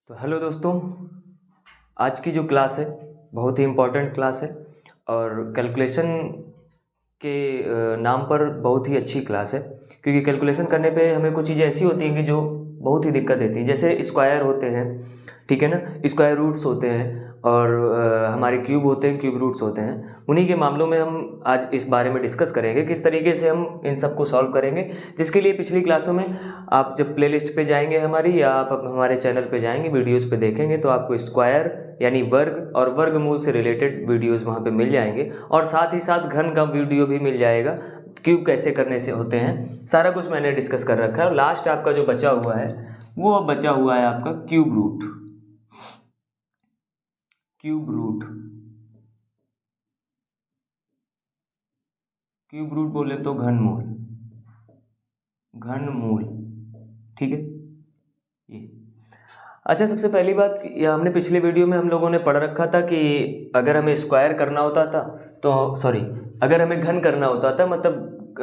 तो हेलो दोस्तों, आज की जो क्लास है बहुत ही इम्पोर्टेंट क्लास है और कैलकुलेशन के नाम पर बहुत ही अच्छी क्लास है। क्योंकि कैलकुलेशन करने पे हमें कुछ चीज़ें ऐसी होती हैं कि जो बहुत ही दिक्कत देती हैं। जैसे स्क्वायर होते हैं, ठीक है ना, स्क्वायर रूट्स होते हैं और हमारे क्यूब होते हैं, क्यूब रूट्स होते हैं। उन्हीं के मामलों में हम आज इस बारे में डिस्कस करेंगे किस तरीके से हम इन सब को सॉल्व करेंगे। जिसके लिए पिछली क्लासों में आप जब प्लेलिस्ट पे जाएंगे हमारी, या आप हमारे चैनल पे जाएंगे, वीडियोस पे देखेंगे तो आपको स्क्वायर यानी वर्ग और वर्गमूल से रिलेटेड वीडियोस वहाँ पे मिल जाएंगे। और साथ ही साथ घन का वीडियो भी मिल जाएगा, क्यूब कैसे करने से होते हैं, सारा कुछ मैंने डिस्कस कर रखा है। और लास्ट आपका जो बचा हुआ है वो अब बचा हुआ है आपका cube root. Cube root, cube root बोले तो घनमूल, घनमूल, ठीक है ये। अच्छा, सबसे पहली बात, ये हमने पिछले वीडियो में हम लोगों ने पढ़ रखा था कि अगर हमें स्क्वायर करना होता था तो सॉरी, अगर हमें घन करना होता था मतलब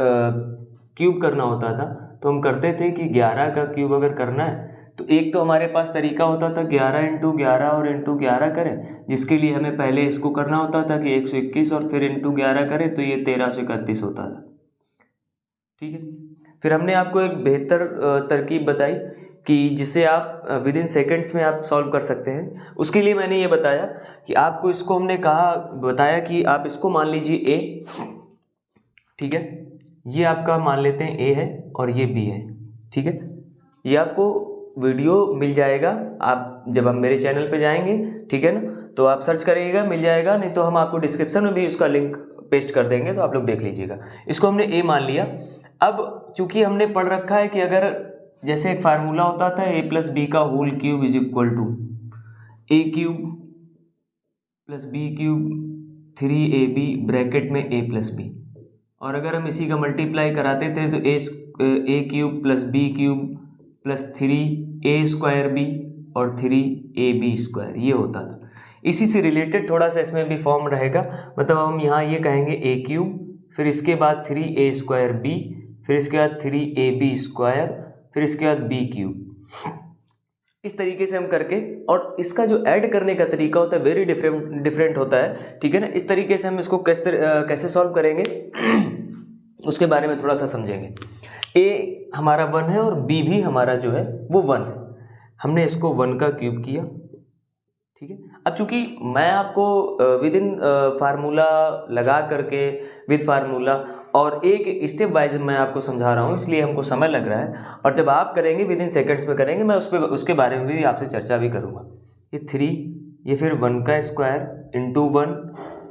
क्यूब करना होता था तो हम करते थे कि 11 का क्यूब अगर करना है तो एक तो हमारे पास तरीका होता था 11 इंटू 11 और इंटू 11 करें, जिसके लिए हमें पहले इसको करना होता था कि 121 और फिर इंटू 11 करें तो ये 1331 होता था, ठीक है। फिर हमने आपको एक बेहतर तरकीब बताई कि जिससे आप विद इन सेकेंड्स में आप सॉल्व कर सकते हैं। उसके लिए मैंने ये बताया कि आपको इसको हमने बताया कि आप इसको मान लीजिए ए, ठीक है, ये आपका मान लेते हैं ए है और ये बी है, ठीक है। ये आपको वीडियो मिल जाएगा, आप जब हम मेरे चैनल पे जाएंगे, ठीक है ना, तो आप सर्च करिएगा मिल जाएगा, नहीं तो हम आपको डिस्क्रिप्शन में भी उसका लिंक पेस्ट कर देंगे तो आप लोग देख लीजिएगा। इसको हमने ए मान लिया। अब चूंकि हमने पढ़ रखा है कि अगर जैसे एक फार्मूला होता था ए प्लस बी का whole cube is equal to A cube plus B cube 3ab bracket में ए प्लस बी, और अगर हम इसी का मल्टीप्लाई कराते थे तो A cube plus B cube plus 3a² B और 3ab², ये होता था। इसी से रिलेटेड थोड़ा सा इसमें भी फॉर्म रहेगा, मतलब हम यहाँ ये कहेंगे ए क्यूब, फिर इसके बाद 3a²b, फिर इसके बाद 3ab², फिर इसके बाद बी क्यूब। इस तरीके से हम करके, और इसका जो ऐड करने का तरीका होता है वेरी डिफरेंट होता है, ठीक है ना। इस तरीके से हम इसको कैसे सॉल्व करेंगे उसके बारे में थोड़ा सा समझेंगे। ए हमारा 1 है और बी भी हमारा जो है वो 1 है। हमने इसको 1 का क्यूब किया, ठीक है। अब चूंकि मैं आपको विद इन फार्मूला लगा करके, विद फार्मूला और एक स्टेप वाइज मैं आपको समझा रहा हूँ, इसलिए हमको समय लग रहा है। और जब आप करेंगे विद इन सेकेंड्स में करेंगे, मैं उसके बारे में भी आपसे चर्चा भी करूँगा। ये 3, ये फिर 1 का स्क्वायर इंटू 1,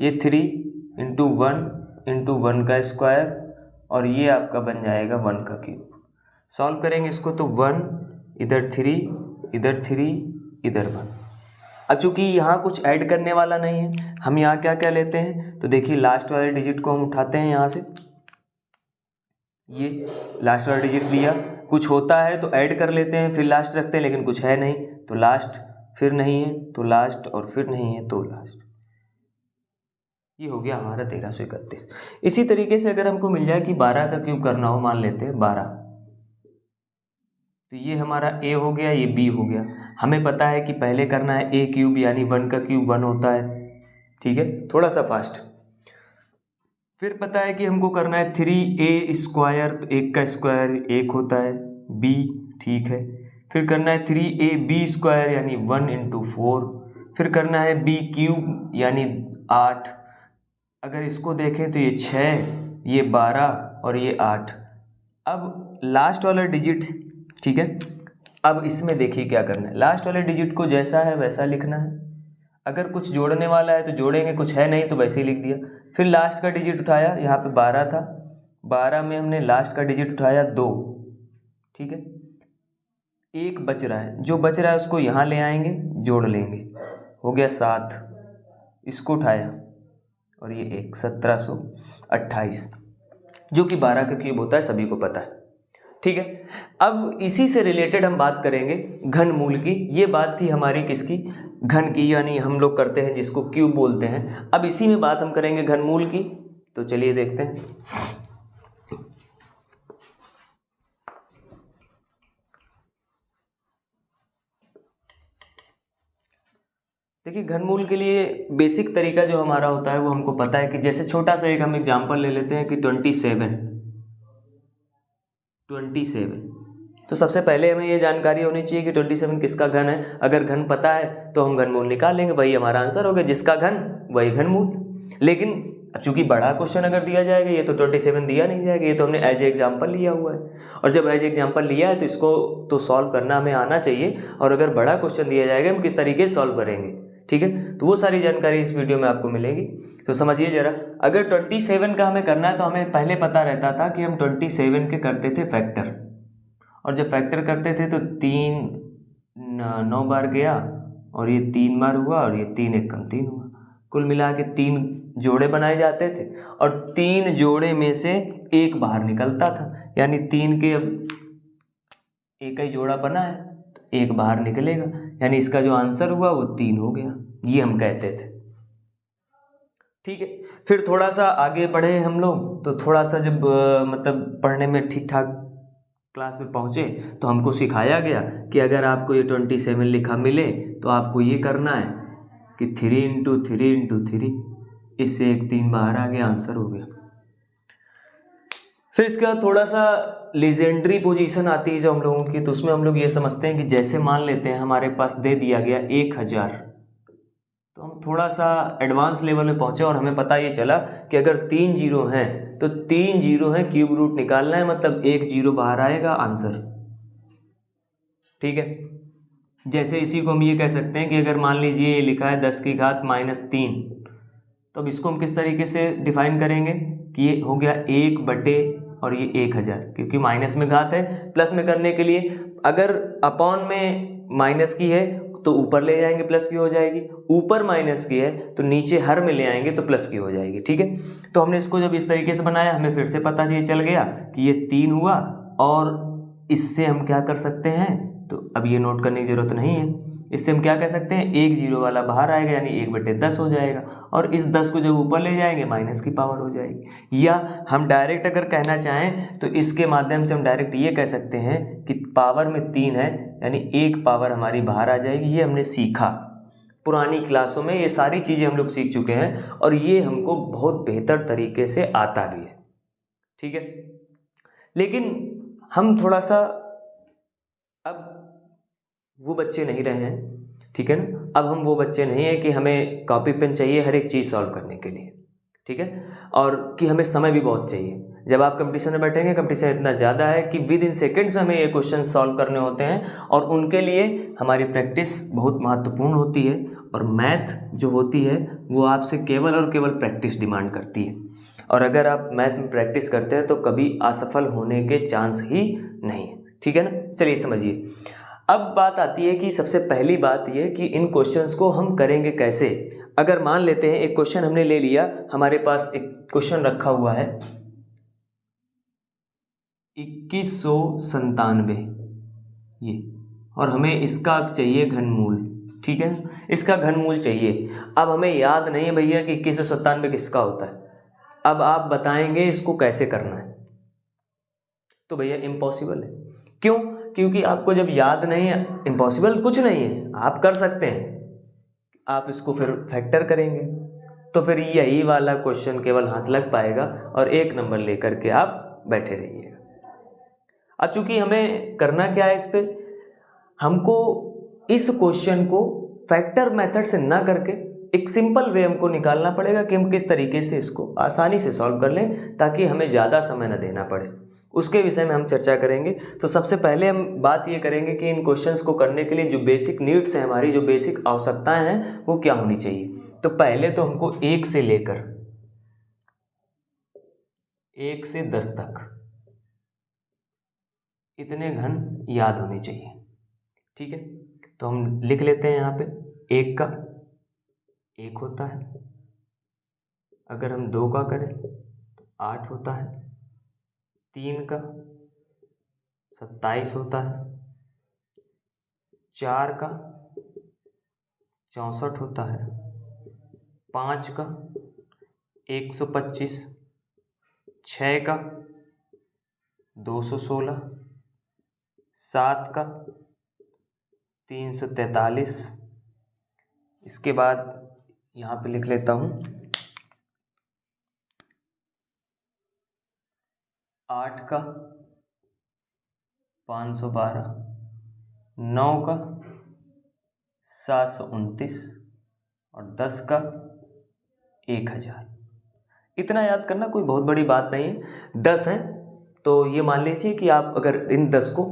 ये 3 इंटू 1 इंटू 1 का स्क्वायर, और ये आपका बन जाएगा 1 का क्यूब। सॉल्व करेंगे इसको तो 1 इधर 3 इधर 3 इधर 1। अब चूंकि यहाँ कुछ ऐड करने वाला नहीं है, हम यहाँ क्या क्या लेते हैं तो देखिए, लास्ट वाले डिजिट को हम उठाते हैं यहाँ से, ये लास्ट वाला डिजिट लिया, कुछ होता है तो ऐड कर लेते हैं फिर लास्ट रखते हैं, लेकिन कुछ है नहीं तो लास्ट, फिर नहीं है तो लास्ट, और फिर नहीं है तो लास्ट। ये हो गया हमारा 1331। इसी तरीके से अगर हमको मिल जाए कि 12 का क्यूब करना हो, मान लेते हैं 12, तो ये हमारा ए हो गया, ये बी हो गया। हमें पता है कि पहले करना है ए क्यूब, यानी 1 का क्यूब 1 होता है, ठीक है, थोड़ा सा फास्ट। फिर पता है कि हमको करना है 3a², तो 1 का स्क्वायर 1 होता है, b, ठीक है। फिर करना है 3ab² यानी 1 इंटू 4। फिर करना है b क्यूब यानी 8। अगर इसको देखें तो ये 6, ये 12 और ये 8। अब लास्ट वाला डिजिट, ठीक है, अब इसमें देखिए क्या करना है। लास्ट वाले डिजिट को जैसा है वैसा लिखना है, अगर कुछ जोड़ने वाला है तो जोड़ेंगे, कुछ है नहीं तो वैसे ही लिख दिया। फिर लास्ट का डिजिट उठाया, यहाँ पे 12 था, 12 में हमने लास्ट का डिजिट उठाया 2, ठीक है। एक बच रहा है, जो बच रहा है उसको यहाँ ले आएंगे, जोड़ लेंगे, हो गया 7, इसको उठाया और ये 1728, जो कि 12 का क्यूब होता है, सभी को पता है, ठीक है। अब इसी से रिलेटेड हम बात करेंगे घनमूल की। ये बात थी हमारी किसकी, घन की, यानी हम लोग करते हैं जिसको क्यूब बोलते हैं। अब इसी में बात हम करेंगे घनमूल की, तो चलिए देखते हैं। देखिए घनमूल के लिए बेसिक तरीका जो हमारा होता है वो हमको पता है कि जैसे छोटा सा एक हम एग्जांपल ले लेते हैं कि 27 तो सबसे पहले हमें ये जानकारी होनी चाहिए कि 27 किसका घन है। अगर घन पता है तो हम घनमूल निकाल लेंगे, वही हमारा आंसर हो गया, जिसका घन वही घनमूल। लेकिन अब चूंकि बड़ा क्वेश्चन अगर दिया जाएगा, ये तो 27 दिया नहीं जाएगा, ये तो हमने एज ए एग्जाम्पल लिया हुआ है, और जब एज एग्जाम्पल लिया है तो इसको तो सॉल्व करना हमें आना चाहिए। और अगर बड़ा क्वेश्चन दिया जाएगा हम किस तरीके से सॉल्व करेंगे, ठीक है, तो वो सारी जानकारी इस वीडियो में आपको मिलेगी। तो समझिए जरा, अगर 27 का हमें करना है तो हमें पहले पता रहता था कि हम 27 के करते थे फैक्टर, और जब फैक्टर करते थे तो 9 बार गया और ये 3 बार हुआ और ये 3 एक कम 3 हुआ, कुल मिला के 3 जोड़े बनाए जाते थे, और 3 जोड़े में से एक बाहर निकलता था, यानी 3 के अब एक ही जोड़ा बना है तो एक बाहर निकलेगा, यानी इसका जो आंसर हुआ वो 3 हो गया, ये हम कहते थे। ठीक है, फिर थोड़ा सा आगे बढ़े हम लोग, तो थोड़ा सा जब मतलब पढ़ने में ठीक ठाक क्लास में पहुँचे तो हमको सिखाया गया कि अगर आपको ये 27 लिखा मिले तो आपको ये करना है कि 3 × 3 × 3, इससे एक 3 बाहर आ गया, आंसर हो गया। फिर इसके बाद थोड़ा सा लीजेंडरी पोजीशन आती है जो हम लोगों की, तो उसमें हम लोग ये समझते हैं कि जैसे मान लेते हैं हमारे पास दे दिया गया 1000, तो हम थोड़ा सा एडवांस लेवल में पहुंचे और हमें पता ये चला कि अगर 3 जीरो हैं तो 3 जीरो हैं, क्यूब रूट निकालना है, मतलब 1 जीरो बाहर आएगा, आंसर। ठीक है, जैसे इसी को हम ये कह सकते हैं कि अगर मान लीजिए ये लिखा है 10 की घात -3, तो अब इसको हम किस तरीके से डिफाइन करेंगे कि ये हो गया 1 बटे और ये 1000, क्योंकि माइनस में घात है, प्लस में करने के लिए अगर अपॉन में माइनस की है तो ऊपर ले जाएंगे प्लस की हो जाएगी, ऊपर माइनस की है तो नीचे हर में ले आएंगे तो प्लस की हो जाएगी। ठीक है, तो हमने इसको जब इस तरीके से बनाया, हमें फिर से पता ये चल गया कि ये 3 हुआ, और इससे हम क्या कर सकते हैं, तो अब ये नोट करने की जरूरत नहीं है, इससे हम क्या कह सकते हैं, 1 जीरो वाला बाहर आएगा, यानी 1/10 हो जाएगा, और इस 10 को जब ऊपर ले जाएंगे माइनस की पावर हो जाएगी। या हम डायरेक्ट अगर कहना चाहें तो इसके माध्यम से हम डायरेक्ट ये कह सकते हैं कि पावर में 3 है, यानी 1 पावर हमारी बाहर आ जाएगी। ये हमने सीखा पुरानी क्लासों में, ये सारी चीज़ें हम लोग सीख चुके हैं, और ये हमको बहुत बेहतर तरीके से आता भी है। ठीक है, लेकिन हम थोड़ा सा अब वो बच्चे नहीं रहे हैं, ठीक है ना, अब हम वो बच्चे नहीं हैं कि हमें कॉपी पेन चाहिए हर एक चीज़ सॉल्व करने के लिए, ठीक है, और कि हमें समय भी बहुत चाहिए। जब आप कंपटीशन में बैठेंगे, कंपटीशन इतना ज़्यादा है कि विद इन सेकेंड्स में हमें ये क्वेश्चन सॉल्व करने होते हैं, और उनके लिए हमारी प्रैक्टिस बहुत महत्वपूर्ण होती है, और मैथ जो होती है वो आपसे केवल और केवल प्रैक्टिस डिमांड करती है, और अगर आप मैथ में प्रैक्टिस करते हैं तो कभी असफल होने के चांस ही नहीं है। ठीक है ना, चलिए समझिए। अब बात आती है कि सबसे पहली बात यह कि इन क्वेश्चंस को हम करेंगे कैसे। अगर मान लेते हैं एक क्वेश्चन हमने ले लिया, हमारे पास एक क्वेश्चन रखा हुआ है 2197 ये, और हमें इसका चाहिए घनमूल। ठीक है, इसका घनमूल चाहिए। अब हमें याद नहीं है भैया कि 2197 किसका होता है, अब आप बताएंगे इसको कैसे करना है, तो भैया इम्पॉसिबल है। क्यों? क्योंकि आपको जब याद नहीं है, इम्पॉसिबल कुछ नहीं है, आप कर सकते हैं, आप इसको फिर फैक्टर करेंगे तो फिर यही वाला क्वेश्चन केवल हाथ लग पाएगा और 1 नंबर लेकर के आप बैठे रहिएगा। अब चूंकि हमें करना क्या है, इस पे हमको इस क्वेश्चन को फैक्टर मेथड से ना करके एक सिंपल वे हमको निकालना पड़ेगा कि हम किस तरीके से इसको आसानी से सॉल्व कर लें ताकि हमें ज़्यादा समय न देना पड़े। उसके विषय में हम चर्चा करेंगे। तो सबसे पहले हम बात ये करेंगे कि इन क्वेश्चंस को करने के लिए जो बेसिक नीड्स हैं, हमारी जो बेसिक आवश्यकताएं हैं वो क्या होनी चाहिए। तो पहले तो हमको 1 से लेकर 1 से 10 तक इतने घन याद होने चाहिए। ठीक है, तो हम लिख लेते हैं यहाँ पे 1 का 1 होता है, अगर हम 2 का करें तो 8 होता है, 3 का 27 होता है, 4 का 64 होता है, 5 का 125, 6 का 216, 7 का 343, इसके बाद यहाँ पे लिख लेता हूँ 8 का 512, 9 का 729 और 10 का 1000। इतना याद करना कोई बहुत बड़ी बात नहीं है। 10 हैं तो ये मान लीजिए कि आप अगर इन 10 को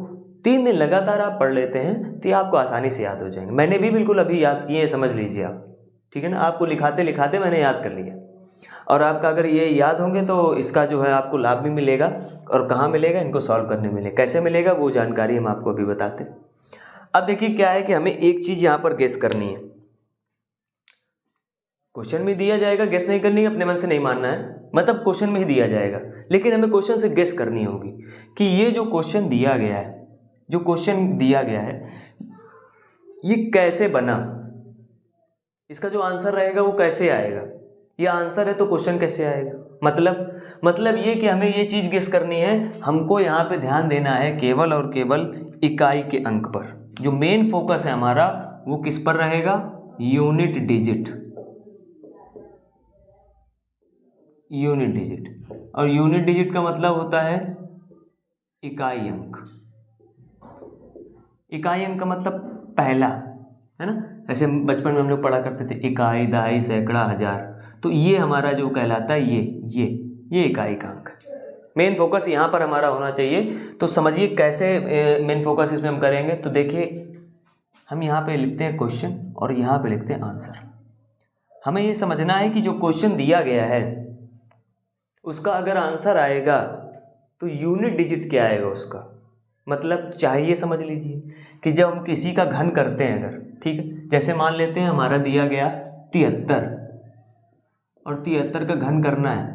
3 दिन लगातार आप पढ़ लेते हैं तो ये आपको आसानी से याद हो जाएंगे। मैंने भी बिल्कुल अभी याद किए, समझ लीजिए आप, ठीक है ना। आपको लिखाते लिखाते मैंने याद कर लिया, और आपका अगर ये याद होंगे तो इसका जो है आपको लाभ भी मिलेगा। और कहाँ मिलेगा, इनको सॉल्व करने मिलेगा। कैसे मिलेगा वो जानकारी हम आपको अभी बताते हैं। अब देखिए क्या है कि हमें एक चीज़ यहाँ पर गेस करनी है। क्वेश्चन में दिया जाएगा, गेस नहीं करनी है, अपने मन से नहीं मानना है, मतलब क्वेश्चन में ही दिया जाएगा, लेकिन हमें क्वेश्चन से गेस करनी होगी कि ये जो क्वेश्चन दिया गया है, जो क्वेश्चन दिया गया है ये कैसे बना, इसका जो आंसर रहेगा वो कैसे आएगा। ये आंसर है तो क्वेश्चन कैसे आएगा। मतलब ये कि हमें ये चीज़ गेस करनी है। हमको यहाँ पे ध्यान देना है केवल और केवल इकाई के अंक पर। जो मेन फोकस है हमारा वो किस पर रहेगा, यूनिट डिजिट। यूनिट डिजिट, और यूनिट डिजिट का मतलब होता है इकाई अंक। इकाई अंक का मतलब पहला, है ना। ऐसे बचपन में हम लोग पढ़ा करते थे इकाई, दहाई, सैकड़ा, हजार, तो ये हमारा जो कहलाता है ये इकाई का अंक। मेन फोकस यहाँ पर हमारा होना चाहिए। तो समझिए कैसे मेन फोकस इसमें हम करेंगे। तो देखिए हम यहाँ पे लिखते हैं क्वेश्चन और यहाँ पे लिखते हैं आंसर। हमें ये समझना है कि जो क्वेश्चन दिया गया है उसका अगर आंसर आएगा तो यूनिट डिजिट क्या आएगा उसका। मतलब चाहिए समझ लीजिए कि जब हम किसी का घन करते हैं अगर, ठीक है, जैसे मान लेते हैं हमारा दिया गया 73 और 73 का घन करना है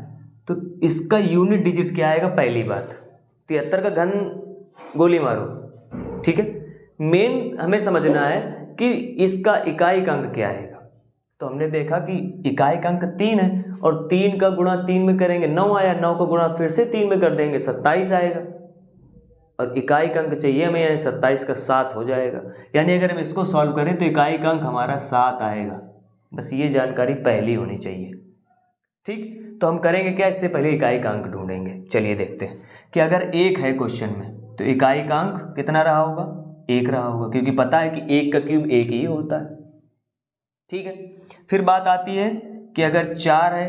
तो इसका यूनिट डिजिट क्या आएगा। पहली बात 73 का घन गोली मारो, ठीक है। मेन हमें समझना है कि इसका इकाई का अंक क्या आएगा। तो हमने देखा कि इकाई का अंक 3 है और 3 का गुणा 3 में करेंगे 9 आया, 9 का गुणा फिर से 3 में कर देंगे 27 आएगा। और इकाई का अंक चाहिए हमें, यानी 27 का 7 हो जाएगा। यानी अगर हम इसको सॉल्व करें तो इकाई का अंक हमारा 7 आएगा। बस ये जानकारी पहली होनी चाहिए, ठीक। तो हम करेंगे क्या, इससे पहले इकाई का अंक ढूंढेंगे। चलिए देखते हैं कि अगर 1 है क्वेश्चन में तो इकाई का अंक कितना रहा होगा, 1 रहा होगा, क्योंकि पता है कि 1 का क्यूब 1 ही होता है, ठीक है। फिर बात आती है कि अगर 4 है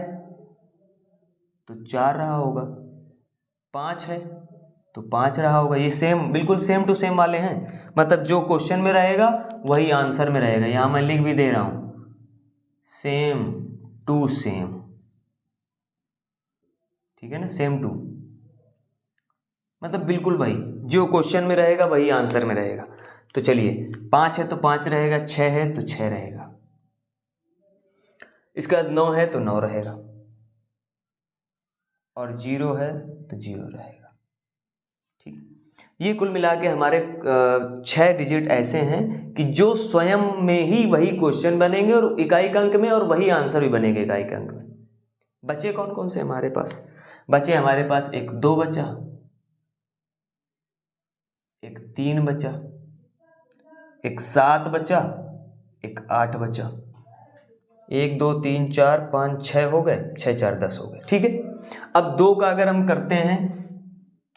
तो 4 रहा होगा, 5 है तो 5 रहा होगा। ये सेम, बिल्कुल सेम टू सेम वाले हैं। मतलब जो क्वेश्चन में रहेगा वही आंसर में रहेगा। यहाँ मैं लिख भी दे रहा हूँ सेम टू सेम, ठीक है ना। सेम टू मतलब बिल्कुल वही, जो क्वेश्चन में रहेगा वही आंसर में रहेगा। तो चलिए 5 है तो 5 रहेगा, 6 है तो 6 रहेगा, इसके बाद 9 है तो 9 रहेगा, और 0 है तो 0 रहेगा, ठीक। ये कुल मिला के हमारे 6 डिजिट ऐसे हैं कि जो स्वयं में ही वही क्वेश्चन बनेंगे और इकाई का अंक में, और वही आंसर भी बनेंगे इकाई के अंक में। बचे कौन कौन से हमारे पास, बचे हमारे पास एक 2 बचा, एक 3 बचा, एक 7 बचा, एक 8 बचा। 1 2 3 4 5 6 हो गए, 6 4 10 हो गए, ठीक है। अब 2 का अगर हम करते हैं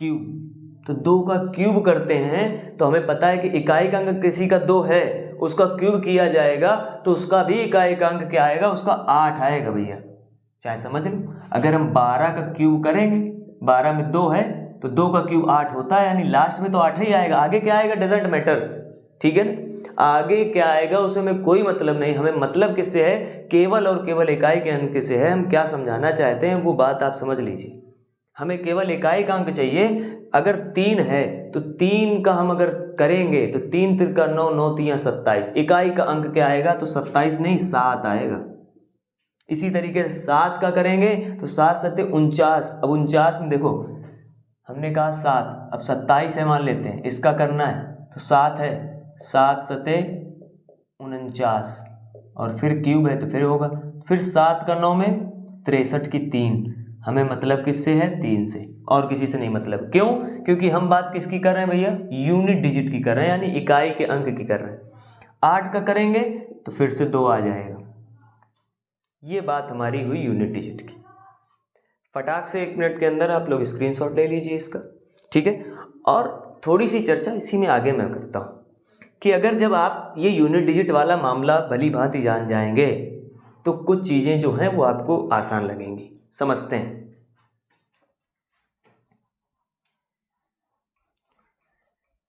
क्यूब, तो 2 का क्यूब करते हैं तो हमें पता है कि इकाई का अंक किसी का 2 है, उसका क्यूब किया जाएगा तो उसका भी इकाई का अंक क्या आएगा, उसका 8 आएगा भैया, चाहे समझ लो। अगर हम 12 का क्यूब करेंगे, 12 में 2 है तो 2 का क्यूब 8 होता है, यानी लास्ट में तो 8 ही आएगा। आगे क्या आएगा डजेंट मैटर, ठीक है ना। आगे क्या आएगा उसे हमें कोई मतलब नहीं, हमें मतलब किससे है, केवल और केवल इकाई के अंक से है। हम क्या समझाना चाहते हैं वो बात आप समझ लीजिए। हमें केवल इकाई का अंक चाहिए। अगर 3 है तो 3 का हम अगर करेंगे तो 3 तिरका 9, 9 तिया 27, इकाई का अंक क्या आएगा, तो 27 नहीं 7 आएगा। इसी तरीके से 7 का करेंगे तो 7 सत्ते 49। अब 49 में देखो हमने कहा 7, अब 27 है मान लेते हैं, इसका करना है तो 7 है, 7 सत्ते 49 और फिर क्यूब है तो फिर होगा, फिर 7 का 9 में 63 की 3। हमें मतलब किससे है, 3 से, और किसी से नहीं मतलब। क्यों, क्योंकि हम बात किसकी कर रहे हैं भैया, यूनिट डिजिट की कर रहे हैं, यानी इकाई के अंक की कर रहे हैं। 8 का करेंगे तो फिर से 2 आ जाएगा। ये बात हमारी हुई यूनिट डिजिट की। फटाक से 1 मिनट के अंदर आप लोग स्क्रीनशॉट ले लीजिए इसका, ठीक है। और थोड़ी सी चर्चा इसी में आगे मैं करता हूँ कि अगर जब आप ये यूनिट डिजिट वाला मामला भली भांति जान जाएंगे तो कुछ चीज़ें जो हैं वो आपको आसान लगेंगी। समझते हैं।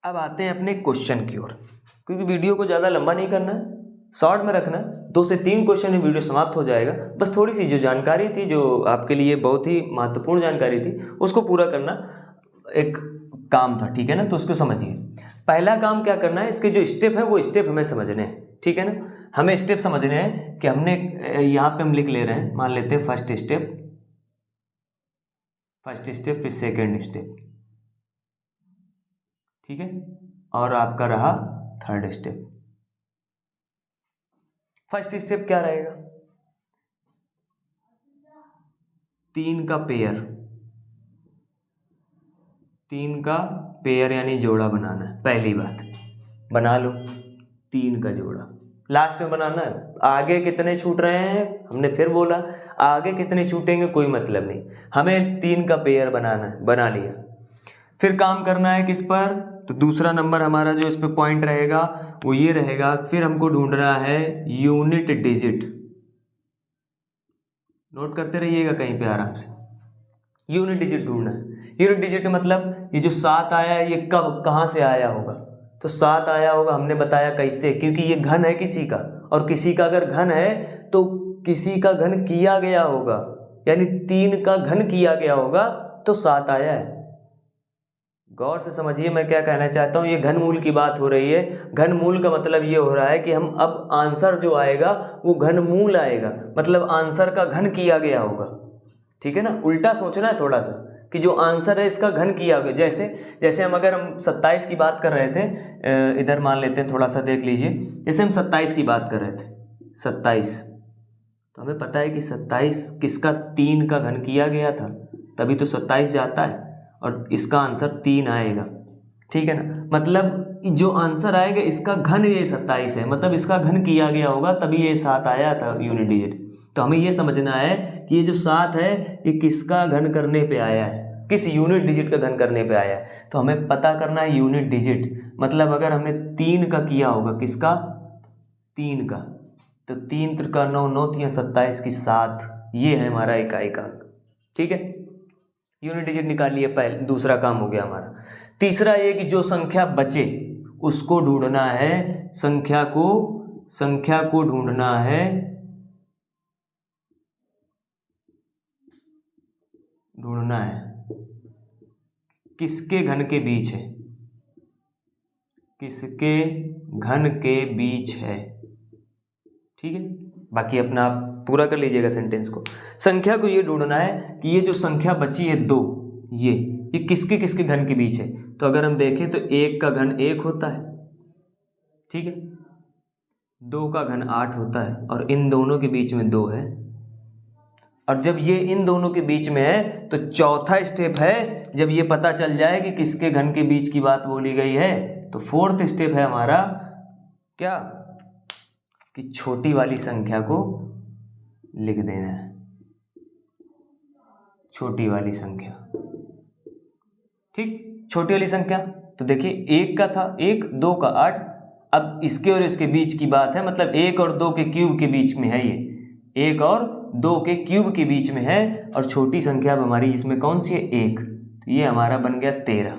अब आते हैं अपने क्वेश्चन की ओर, क्योंकि वीडियो को ज़्यादा लंबा नहीं करना है, शॉर्ट में रखना है। 2 से 3 क्वेश्चन में वीडियो समाप्त हो जाएगा। बस थोड़ी सी जो जानकारी थी, जो आपके लिए बहुत ही महत्वपूर्ण जानकारी थी, उसको पूरा करना एक काम था, ठीक है ना। तो उसको समझिए। पहला काम क्या करना है, इसके जो स्टेप है वो स्टेप हमें समझने हैं, ठीक है ना। हमें स्टेप समझने हैं कि हमने यहाँ पे हम लिख ले रहे हैं, मान लेते हैं फर्स्ट स्टेप, फिर सेकेंड स्टेप, ठीक है, और आपका रहा थर्ड स्टेप। फर्स्ट स्टेप क्या रहेगा, 3 का पेयर, 3 का पेयर यानी जोड़ा बनाना है। पहली बात बना लो, 3 का जोड़ा लास्ट में बनाना है। आगे कितने छूट रहे हैं, हमने फिर बोला आगे कितने छूटेंगे कोई मतलब नहीं, हमें 3 का पेयर बनाना है, बना लिया। फिर काम करना है किस पर, तो दूसरा नंबर हमारा जो इस पे पॉइंट रहेगा वो ये रहेगा। फिर हमको ढूंढना है यूनिट डिजिट, नोट करते रहिएगा कहीं पे आराम से। यूनिट डिजिट ढूंढना है। यूनिट डिजिट मतलब ये जो 7 आया है ये कब कहाँ से आया होगा, तो 7 आया होगा, हमने बताया कैसे, क्योंकि ये घन है किसी का, और किसी का अगर घन है तो किसी का घन किया गया होगा, यानी 3 का घन किया गया होगा तो 7 आया है। गौर से समझिए मैं क्या कहना चाहता हूँ। ये घनमूल की बात हो रही है। घनमूल का मतलब ये हो रहा है कि हम अब आंसर जो आएगा वो घनमूल आएगा, मतलब आंसर का घन किया गया होगा, ठीक है ना। उल्टा सोचना है थोड़ा सा कि जो आंसर है इसका घन किया गया। जैसे हम अगर हम 27 की बात कर रहे थे, इधर मान लेते हैं, थोड़ा सा देख लीजिए। जैसे हम 27 की बात कर रहे थे, 27, तो हमें पता है कि 27 किसका 3 का घन किया गया था, तभी तो 27 जाता है, और इसका आंसर 3 आएगा, ठीक है ना। मतलब जो आंसर आएगा इसका घन ये 27 है, मतलब इसका घन किया गया होगा तभी ये 7 आया था यूनिट डिजिट। तो हमें ये समझना है कि ये जो 7 है ये किसका घन करने पे आया है, किस यूनिट डिजिट का घन करने पे आया है। तो हमें पता करना है यूनिट डिजिट, मतलब अगर हमने 3 का किया होगा, किसका 3 का, तो 3 त्रिका 9, 9 तिया 27 की 7, ये है हमारा इकाई का अंक, ठीक है। यूनिट डिजिट निकाल लिए, पहले दूसरा काम हो गया हमारा। तीसरा ये कि जो संख्या बचे उसको ढूंढना है, संख्या को ढूंढना है, किसके घन के बीच है, किसके घन के बीच है, ठीक है। बाकी अपना आप पूरा कर लीजिएगा सेंटेंस को। संख्या को ये ढूंढना है कि ये जो संख्या बची है 2, ये किसके किसके घन के बीच है। तो अगर हम देखें तो 1 का घन 1 होता है, ठीक है, 2 का घन 8 होता है, और इन दोनों के बीच में 2 है। और जब ये इन दोनों के बीच में है तो चौथा स्टेप है, जब ये पता चल जाए कि किसके घन के बीच की बात बोली गई है, तो फोर्थ स्टेप है हमारा क्या, कि छोटी वाली संख्या को लिख देना है, छोटी वाली संख्या, ठीक। छोटी वाली संख्या तो देखिए 1 का था 1, 2 का 8, अब इसके और इसके बीच की बात है, मतलब 1 और 2 के क्यूब के बीच में है, ये 1 और 2 के क्यूब के बीच में है, और छोटी संख्या अब हमारी इसमें कौन सी है, 1, तो ये हमारा बन गया 13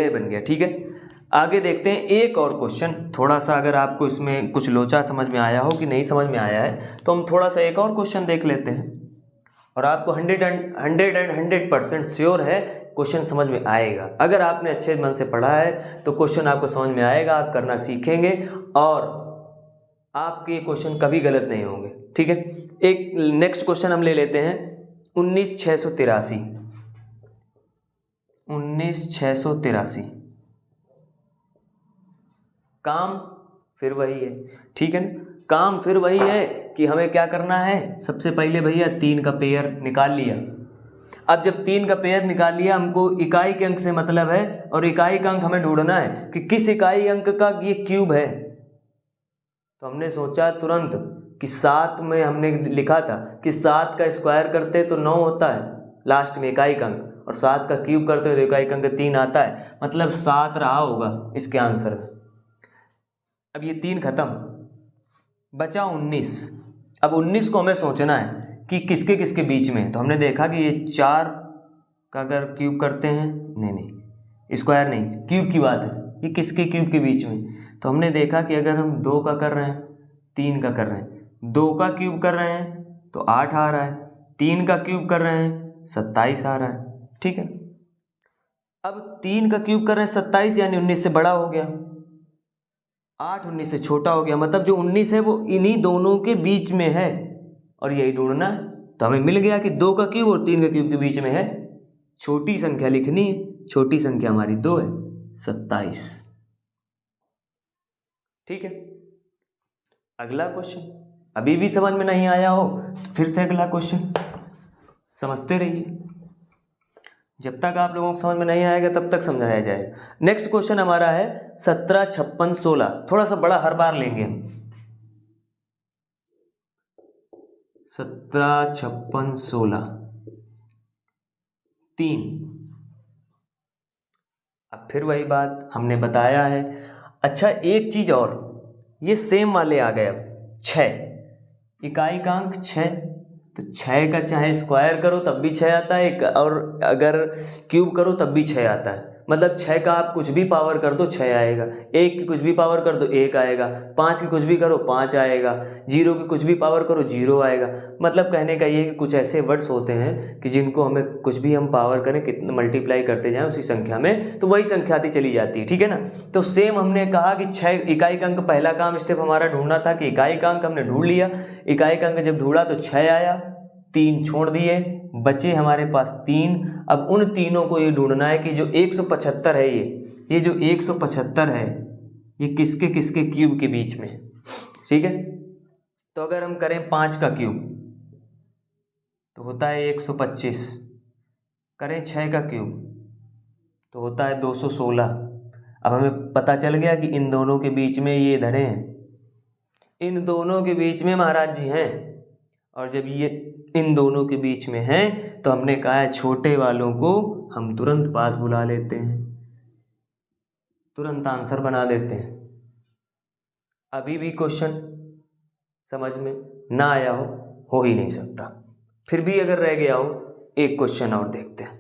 बन गया, ठीक है। आगे देखते हैं एक और क्वेश्चन। थोड़ा सा अगर आपको इसमें कुछ लोचा समझ में आया हो कि नहीं समझ में आया है तो हम थोड़ा सा एक और क्वेश्चन देख लेते हैं, और आपको 100% श्योर है क्वेश्चन समझ में आएगा। अगर आपने अच्छे मन से पढ़ा है तो क्वेश्चन आपको समझ में आएगा, आप करना सीखेंगे और आपके क्वेश्चन कभी गलत नहीं होंगे, ठीक है। एक नेक्स्ट क्वेश्चन हम ले लेते हैं 19,683। काम फिर वही है, ठीक है ना। काम फिर वही है कि हमें क्या करना है, सबसे पहले भैया 3 का पेयर निकाल लिया। अब जब 3 का पेयर निकाल लिया, हमको इकाई के अंक से मतलब है, और इकाई का अंक हमें ढूंढना है कि किस इकाई अंक का ये क्यूब है, तो हमने सोचा तुरंत कि 7 में हमने लिखा था कि 7 का स्क्वायर करते तो 9 होता है लास्ट में इकाई अंक, और 7 का क्यूब करते तो इकाई अंक 3 आता है, मतलब 7 रहा होगा इसके आंसर में। अब ये 3 खत्म, बचा 19। अब 19 को हमें सोचना है कि किसके किसके बीच में है। तो हमने देखा कि ये 4 का अगर क्यूब करते हैं, नहीं स्क्वायर नहीं, क्यूब की बात है, ये किसके क्यूब के बीच में। तो हमने देखा कि अगर हम 2 का कर रहे हैं, 3 का कर रहे हैं, 2 का क्यूब कर रहे हैं तो 8 आ रहा है, 3 का क्यूब कर रहे हैं 27 आ रहा है। ठीक है, अब 3 का क्यूब कर रहे हैं 27, यानी 19 से बड़ा हो गया, 8 19 से छोटा हो गया, मतलब जो 19 है वो इन्हीं दोनों के बीच में है और यही ढूंढना है। तो हमें मिल गया कि 2 का क्यूब और 3 का क्यूब के बीच में है, छोटी संख्या लिखनी है, छोटी संख्या हमारी 2 है, 27। ठीक है, अगला क्वेश्चन। अभी भी समझ में नहीं आया हो तो फिर से अगला क्वेश्चन समझते रहिए, जब तक आप लोगों को समझ में नहीं आएगा तब तक समझाया जाएगा। नेक्स्ट क्वेश्चन हमारा है 17 56 16, थोड़ा सा बड़ा हर बार लेंगे हम। 17 56 16 3। अब फिर वही बात हमने बताया है। अच्छा एक चीज और, ये सेम वाले आ गए। अब 6 इकाई का अंक 6, तो 6 का चाहे स्क्वायर करो तब भी 6 आता है, और अगर क्यूब करो तब भी 6 आता है। मतलब 6 का आप कुछ भी पावर कर दो 6 आएगा, 1 की कुछ भी पावर कर दो 1 आएगा, 5 की कुछ भी करो 5 आएगा, 0 की कुछ भी पावर करो 0 आएगा। मतलब कहने का ये कि कुछ ऐसे वर्ड्स होते हैं कि जिनको हमें कुछ भी हम पावर करें, कितना मल्टीप्लाई करते जाएं उसी संख्या में, तो वही संख्या आती चली जाती है। ठीक है ना। तो सेम हमने कहा कि 6 इकाई का अंक, पहला काम स्टेप हमारा ढूंढना था कि इकाई का अंक हमने ढूंढ लिया। इकाई का अंक जब ढूंढा तो 6 आया, 3 छोड़ दिए, बचे हमारे पास 3। अब उन तीनों को ये ढूंढना है कि जो 175 है, ये जो 175 है ये किसके किसके क्यूब के बीच में है। ठीक है, तो अगर हम करें 5 का क्यूब तो होता है 125, करें 6 का क्यूब तो होता है 216। अब हमें पता चल गया कि इन दोनों के बीच में ये धरे हैं, इन दोनों के बीच में महाराज जी हैं, और जब ये इन दोनों के बीच में हैं तो हमने कहा है छोटे वालों को हम तुरंत पास बुला लेते हैं, तुरंत आंसर बना देते हैं। अभी भी क्वेश्चन समझ में ना आया हो ही नहीं सकता। फिर भी अगर रह गया हो, एक क्वेश्चन और देखते हैं,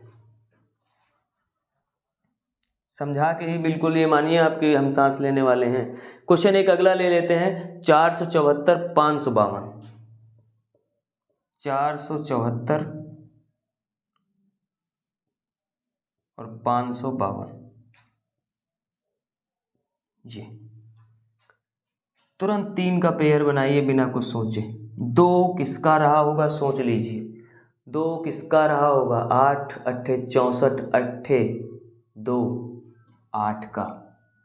समझा के ही बिल्कुल ये मानिए आपके हम सांस लेने वाले हैं। क्वेश्चन एक अगला ले लेते हैं, 474 552, 474 और 552। ये तुरंत 3 का पेयर बनाइए बिना कुछ सोचे। 2 किसका रहा होगा सोच लीजिए, 2 किसका रहा होगा, 8 8 64 8 2 8 का।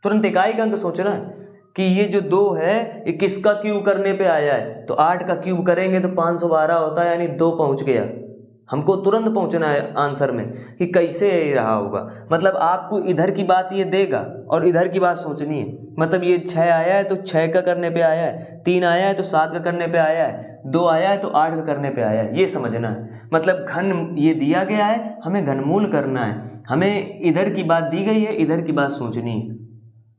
तुरंत इकाई का अंक सोचना है कि ये जो 2 है ये किसका क्यूब करने पे आया है, तो 8 का क्यूब करेंगे तो 512 होता है, यानी 2 पहुंच गया। हमको तुरंत पहुंचना है आंसर में कि कैसे रहा होगा। मतलब आपको इधर की बात ये देगा और इधर की बात सोचनी है। मतलब ये 6 आया है तो 6 का करने पे आया है, 3 आया है तो 7 का करने पे आया है, 2 आया है तो 8 का करने पे आया है, ये समझना है। मतलब घन ये दिया गया है, हमें घनमूल करना है, हमें इधर की बात दी गई है, इधर की बात सोचनी है।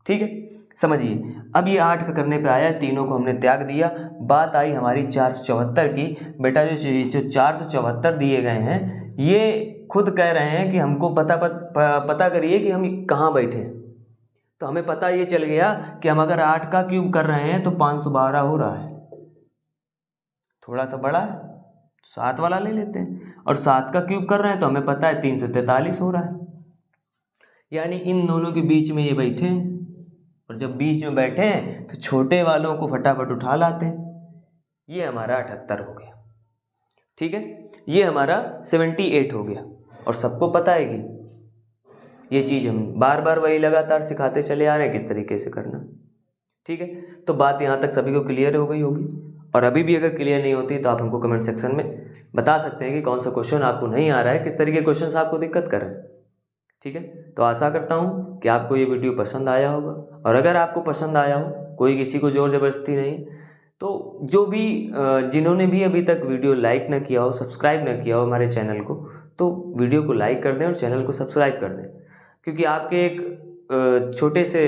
ठीक है, समझिए। अब ये 8 का करने पे आया है, तीनों को हमने त्याग दिया। बात आई हमारी 474 की। बेटा जो 474 दिए गए हैं ये खुद कह रहे हैं कि हमको पता करिए कि हम कहाँ बैठे हैं। तो हमें पता ये चल गया कि हम अगर 8 का क्यूब कर रहे हैं तो 512 हो रहा है, थोड़ा सा बड़ा है 7 वाला ले लेते हैं, और 7 का क्यूब कर रहे हैं तो हमें पता है 343 हो रहा है। यानी इन दोनों के बीच में ये बैठे हैं, और जब बीच में बैठे हैं तो छोटे वालों को फटाफट उठा लाते हैं। ये हमारा 78 हो गया। ठीक है, ये हमारा 78 हो गया। और सबको पता है कि ये चीज़ हम बार बार वही लगातार सिखाते चले आ रहे हैं किस तरीके से करना। ठीक है, तो बात यहाँ तक सभी को क्लियर हो गई होगी। और अभी भी अगर क्लियर नहीं होती तो आप हमको कमेंट सेक्शन में बता सकते हैं कि कौन सा क्वेश्चन आपको नहीं आ रहा है, किस तरीके के क्वेश्चन आपको दिक्कत कर रहे हैं। ठीक है, तो आशा करता हूँ कि आपको ये वीडियो पसंद आया होगा, और अगर आपको पसंद आया हो, कोई किसी को ज़ोर ज़बरदस्ती नहीं, तो जो भी जिन्होंने भी अभी तक वीडियो लाइक ना किया हो, सब्सक्राइब ना किया हो हमारे चैनल को, तो वीडियो को लाइक कर दें और चैनल को सब्सक्राइब कर दें, क्योंकि आपके एक छोटे से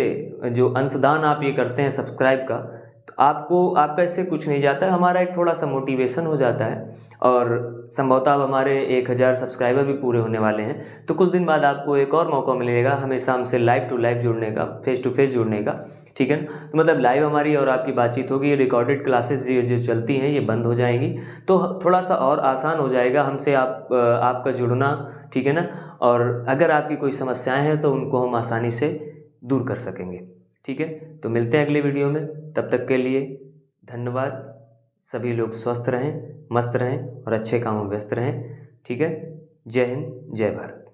जो अंशदान आप ये करते हैं सब्सक्राइब का, तो आपका इससे कुछ नहीं जाता है, हमारा एक थोड़ा सा मोटिवेशन हो जाता है, और संभवतः अब हमारे 1000 सब्सक्राइबर भी पूरे होने वाले हैं, तो कुछ दिन बाद आपको एक और मौका मिलेगा हमेशा हमसे लाइव टू लाइव जुड़ने का, फेस टू फेस जुड़ने का, ठीक है ना। तो मतलब लाइव हमारी और आपकी बातचीत होगी, रिकॉर्डेड क्लासेस जो चलती हैं ये बंद हो जाएंगी, तो थोड़ा सा और आसान हो जाएगा हमसे आपका जुड़ना, ठीक है ना। और अगर आपकी कोई समस्याएं हैं तो उनको हम आसानी से दूर कर सकेंगे, ठीक है। तो मिलते हैं अगले वीडियो में, तब तक के लिए धन्यवाद। सभी लोग स्वस्थ रहें, मस्त रहें और अच्छे कामों में व्यस्त रहें, ठीक है। जय हिंद, जय भारत।